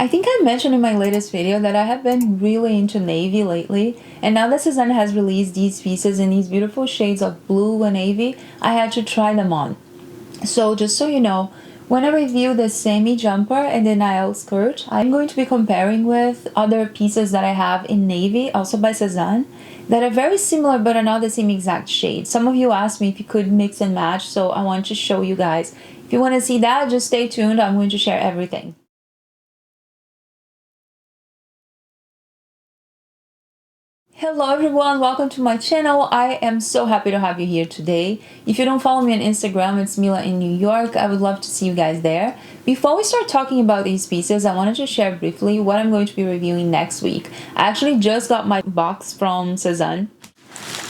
I think I mentioned in my latest video that I have been really into navy lately, and now that Sezane has released these pieces in these beautiful shades of blue and navy, I had to try them on. So just so you know, when I review the Sami jumper and the Nile skirt, I'm going to be comparing with other pieces that I have in navy, also by Sezane, that are very similar but are not the same exact shade. Some of you asked me if you could mix and match, so I want to show you guys. If you want to see that, just stay tuned. I'm going to share everything. Hello everyone, welcome to my channel. I am so happy to have you here today. If you don't follow me on Instagram, it's Mila in New York. I would love to see you guys there. Before we start talking about these pieces, I wanted to share briefly what I'm going to be reviewing next week. I actually just got my box from Sezane.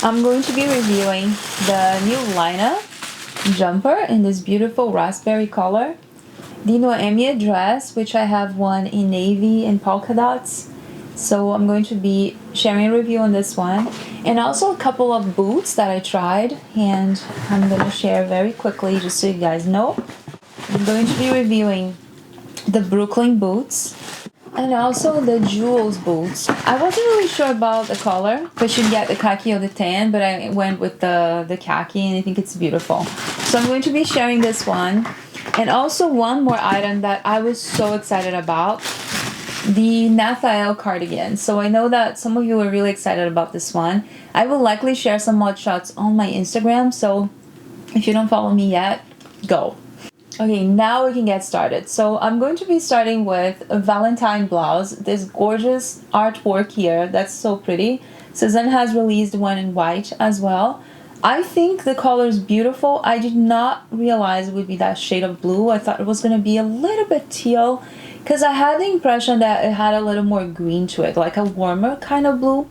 I'm going to be reviewing the new Lyna jumper in this beautiful raspberry color, the Noemia dress, which I have one in navy and polka dots. So I'm going to be sharing a review on this one, and also a couple of boots that I tried, and I'm going to share very quickly just so you guys know. I'm going to be reviewing the Brooklyn boots and also the Jules boots. I wasn't really sure about the color, if I should get the khaki or the tan, but I went with the khaki and I think it's beautiful. So I'm going to be sharing this one, and also one more item that I was so excited about, the Nathael cardigan. So I know that some of you are really excited about this one. I will likely share some mod shots on my Instagram, so if you don't follow me yet, go. Okay, now we can get started. So I'm going to be starting with a Valentine Blouse, this gorgeous artwork here. That's so pretty. Sezane has released one in white as well. I think the color is beautiful. I did not realize it would be that shade of blue. I thought it was going to be a little bit teal, because I had the impression that it had a little more green to it, like a warmer kind of blue.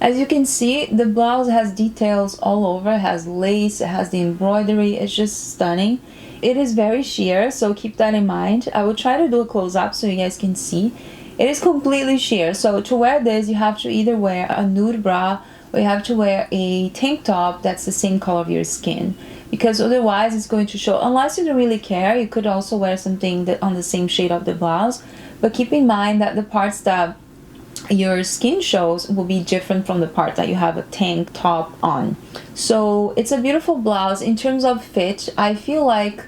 As you can see, the blouse has details all over. It has lace, it has the embroidery. It's just stunning. It is very sheer, so keep that in mind. I will try to do a close-up so you guys can see. It is completely sheer, so to wear this, you have to either wear a nude bra or you have to wear a tank top that's the same color of your skin, because otherwise it's going to show. Unless you don't really care, you could also wear something that on the same shade of the blouse, but keep in mind that the parts that your skin shows will be different from the part that you have a tank top on. So it's a beautiful blouse. In terms of fit, I feel like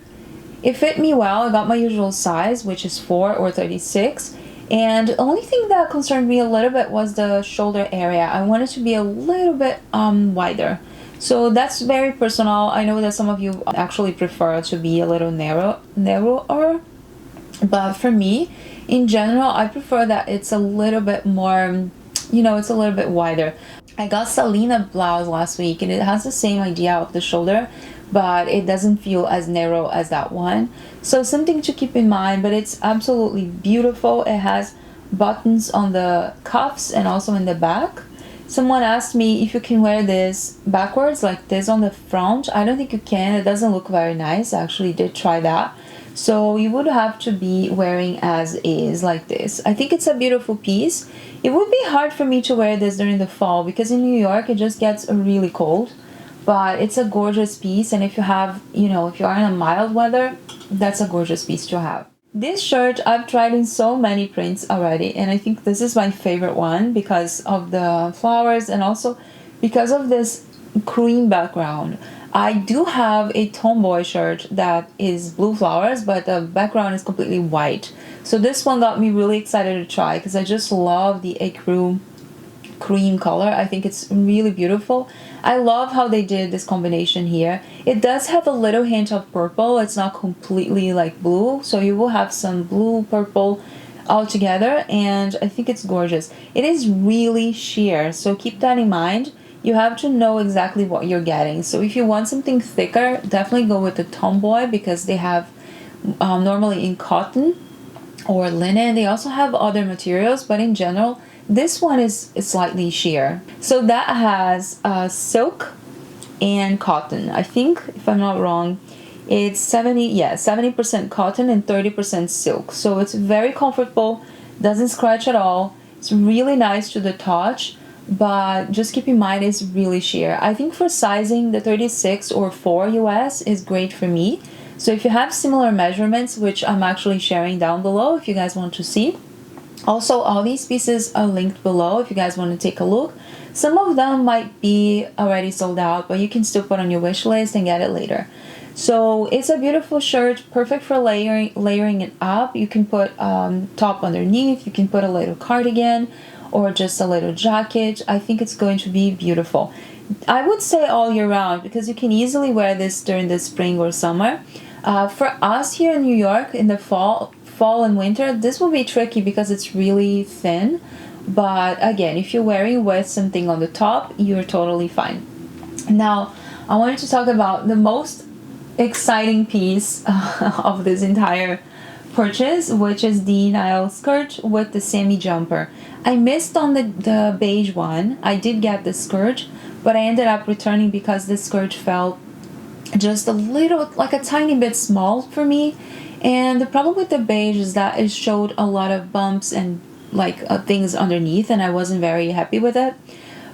it fit me well. I got my usual size, which is 4 or 36. And the only thing that concerned me a little bit was the shoulder area. I wanted to be a little bit wider. So that's very personal. I know that some of you actually prefer to be a little narrower. But for me, in general, I prefer that it's a little bit more, you know, it's a little bit wider. I got Salina Blouse last week, and it has the same idea of the shoulder, but it doesn't feel as narrow as that one. So something to keep in mind, but it's absolutely beautiful. It has buttons on the cuffs and also in the back. Someone asked me if you can wear this backwards like this on the front. I don't think you can. It doesn't look very nice. I actually did try that. So you would have to be wearing as is like this. I think it's a beautiful piece. It would be hard for me to wear this during the fall because in New York it just gets really cold. But it's a gorgeous piece, and if you have, you know, if you are in a mild weather, that's a gorgeous piece to have. This shirt I've tried in so many prints already, and I think this is my favorite one because of the flowers and also because of this cream background. I do have a Tomboy shirt that is blue flowers, but the background is completely white. So this one got me really excited to try because I just love the ecru cream color. I think it's really beautiful. I love how they did this combination here. It does have a little hint of purple. It's not completely like blue, so you will have some blue purple all together, and I think it's gorgeous. It is really sheer, so keep that in mind. You have to know exactly what you're getting. So if you want something thicker, definitely go with the Tomboy because they have normally in cotton or linen. They also have other materials, but in general this one is slightly sheer. So that has silk and cotton. I think, if I'm not wrong, it's 70% cotton and 30% silk. So it's very comfortable, doesn't scratch at all. It's really nice to the touch, but just keep in mind it's really sheer. I think for sizing, the 36 or 4 US is great for me. So if you have similar measurements, which I'm actually sharing down below if you guys want to see, Also, all these pieces are linked below if you guys want to take a look. Some of them might be already sold out, but you can still put on your wish list and get it later. So it's a beautiful shirt, perfect for layering it up. You can put top underneath, you can put a little cardigan or just a little jacket. I think it's going to be beautiful. I would say all year round because you can easily wear this during the spring or summer. For us here in New York in the fall and winter, this will be tricky because it's really thin. But again, if you're wearing with something on the top, you're totally fine. Now, I wanted to talk about the most exciting piece of this entire purchase, which is the Nile skirt with the Sami jumper. I missed on the beige one. I did get the skirt, but I ended up returning because the skirt felt just a little, like a tiny bit small for me. And the problem with the beige is that it showed a lot of bumps and like things underneath, and I wasn't very happy with it.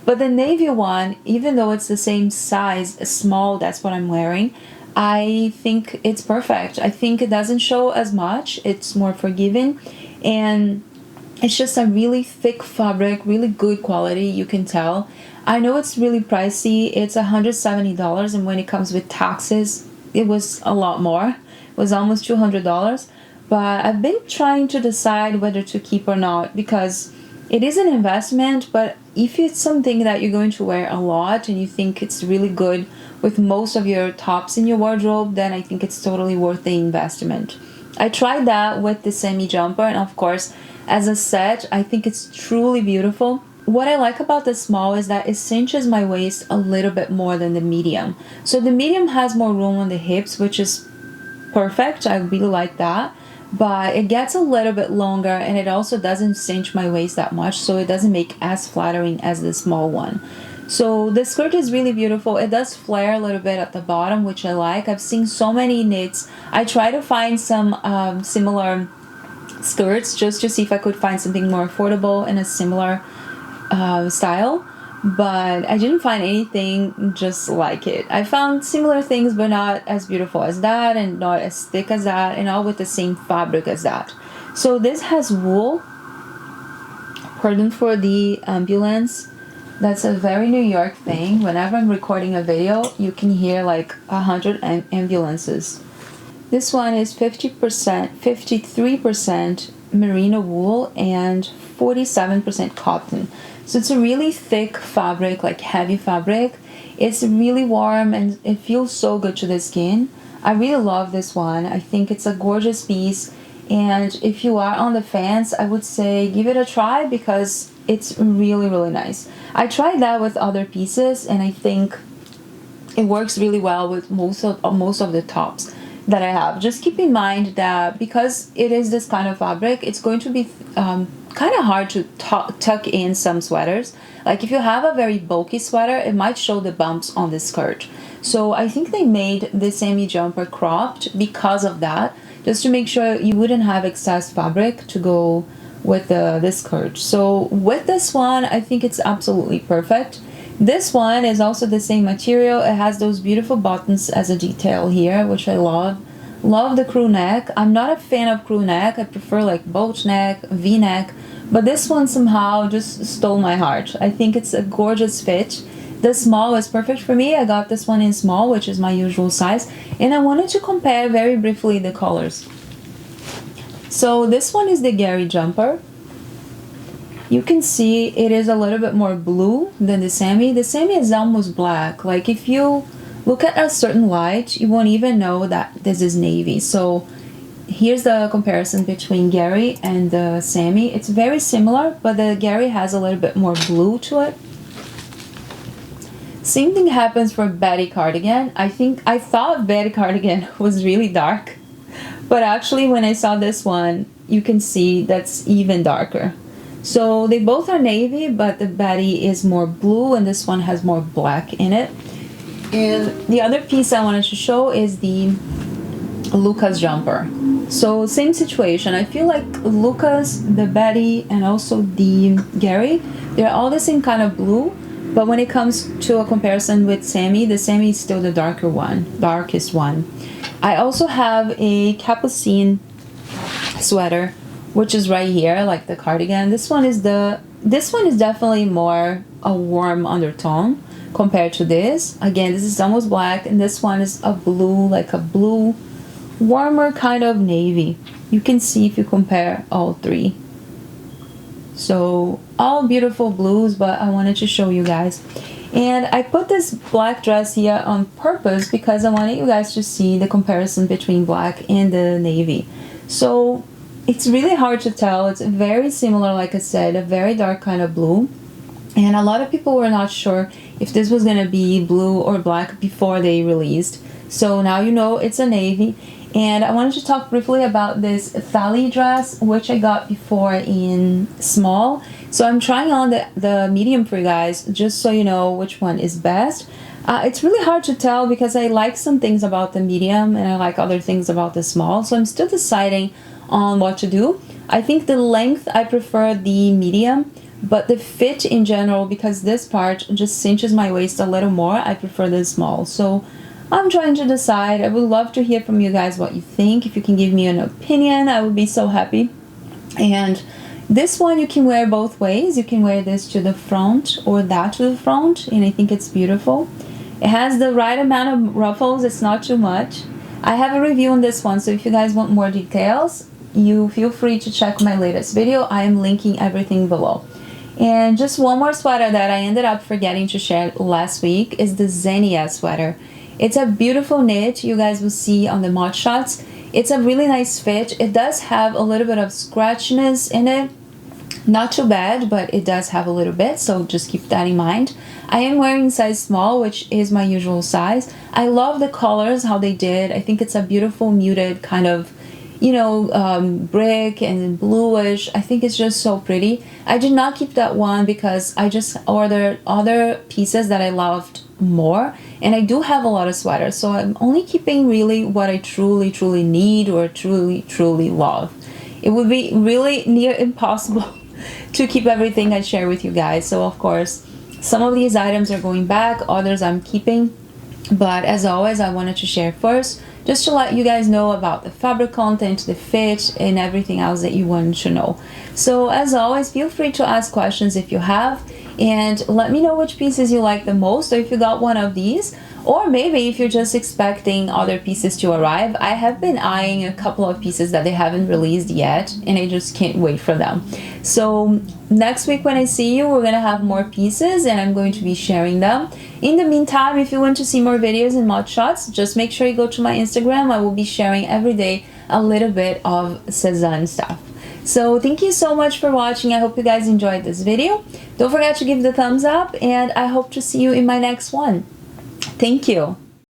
But the navy one, even though it's the same size, small, that's what I'm wearing, I think it's perfect. I think it doesn't show as much. It's more forgiving, and it's just a really thick fabric, really good quality, you can tell. I know it's really pricey. It's $170, and when it comes with taxes, it was a lot more. It was almost $200. But I've been trying to decide whether to keep or not because it is an investment, but if it's something that you're going to wear a lot and you think it's really good with most of your tops in your wardrobe, then I think it's totally worth the investment. I tried that with the Sami jumper, and of course, as a set, I think it's truly beautiful. What I like about the small is that it cinches my waist a little bit more than the medium. So the medium has more room on the hips, which is perfect. I really like that. But it gets a little bit longer, and it also doesn't cinch my waist that much, so it doesn't make as flattering as the small one. So the skirt is really beautiful. It does flare a little bit at the bottom, which I like. I've seen so many knits. I try to find some similar skirts just to see if I could find something more affordable in a similar style, but I didn't find anything just like it. I found similar things, but not as beautiful as that and not as thick as that, and all with the same fabric as that. So this has wool. Pardon for the ambulance. That's a very New York thing. Whenever I'm recording a video, you can hear like 100 ambulances. This one is 53% merino wool and 47% cotton. So it's a really thick fabric, like heavy fabric. It's really warm and it feels so good to the skin. I really love this one. I think it's a gorgeous piece. And if you are on the fence, I would say give it a try because it's really, really nice. I tried that with other pieces, and I think it works really well with most of the tops that I have. Just keep in mind that because it is this kind of fabric, it's going to be kind of hard to tuck in some sweaters. Like if you have a very bulky sweater, it might show the bumps on the skirt. So I think they made the Sami jumper cropped because of that, just to make sure you wouldn't have excess fabric to go with the skirt. So with this one, I think it's absolutely perfect. This one is also the same material. It has those beautiful buttons as a detail here, which I love. Love the crew neck. I'm not a fan of crew neck. I prefer like boat neck, V-neck, but this one somehow just stole my heart. I think it's a gorgeous fit. The small is perfect for me. I got this one in small, which is my usual size, and I wanted to compare very briefly the colors. So this one is the Gary jumper. You can see it is a little bit more blue than the Sami. The Sami is almost black. Like if you look at a certain light, you won't even know that this is navy. So here's the comparison between Gary and the Sami. It's very similar, but the Gary has a little bit more blue to it. Same thing happens for Betty cardigan. I thought Betty cardigan was really dark, but actually when I saw this one, you can see that's even darker. So they both are navy, but the Betty is more blue and this one has more black in it. And the other piece I wanted to show is the Lucas jumper. So same situation. I feel like Lucas, the Betty, and also the Gary, they're all the same kind of blue. But when it comes to a comparison with Sami, the Sami is still the darkest one. I also have a Capucine sweater which is right here, like the cardigan. This one is definitely more a warm undertone compared to this. Again, this is almost black, and this one is a blue, like a blue, warmer kind of navy. You can see if you compare all three. So all beautiful blues, but I wanted to show you guys. And I put this black dress here on purpose because I wanted you guys to see the comparison between black and the navy. So it's really hard to tell. It's very similar, like I said, a very dark kind of blue. And a lot of people were not sure if this was going to be blue or black before they released. So now you know it's a navy. And I wanted to talk briefly about this Thalie dress, which I got before in small. So I'm trying on the medium for you guys, just so you know which one is best. It's really hard to tell because I like some things about the medium and I like other things about the small. So I'm still deciding on what to do. I think the length, I prefer the medium, but the fit in general, because this part just cinches my waist a little more, I prefer the small. So I'm trying to decide. I would love to hear from you guys what you think. If you can give me an opinion, I would be so happy. And this one you can wear both ways. You can wear this to the front or that to the front, and I think it's beautiful. It has the right amount of ruffles. It's not too much. I have a review on this one, so if you guys want more details, you feel free to check my latest video. I am linking everything below. And just one more sweater that I ended up forgetting to share last week is the Zenia sweater. It's a beautiful knit. You guys will see on the Modshots. It's a really nice fit. It does have a little bit of scratchiness in it. Not too bad, but it does have a little bit, so just keep that in mind. I am wearing size small, which is my usual size. I love the colors, how they did. I think it's a beautiful muted kind of, you know, brick and bluish. I think it's just so pretty. I did not keep that one because I just ordered other pieces that I loved more, and I do have a lot of sweaters, so I'm only keeping really what I truly need or truly love. It would be really near impossible to keep everything I share with you guys. So of course some of these items are going back, others I'm keeping, but as always I wanted to share first just to let you guys know about the fabric content, the fit, and everything else that you want to know. So as always, feel free to ask questions if you have, and let me know which pieces you like the most, or if you got one of these, or maybe if you're just expecting other pieces to arrive. I have been eyeing a couple of pieces that they haven't released yet, and I just can't wait for them. So next week when I see you, we're gonna have more pieces and I'm going to be sharing them. In the meantime, if you want to see more videos and mod shots, just make sure you go to my Instagram. I will be sharing every day a little bit of Sezane stuff. So thank you so much for watching. I hope you guys enjoyed this video. Don't forget to give the thumbs up, and I hope to see you in my next one. Thank you.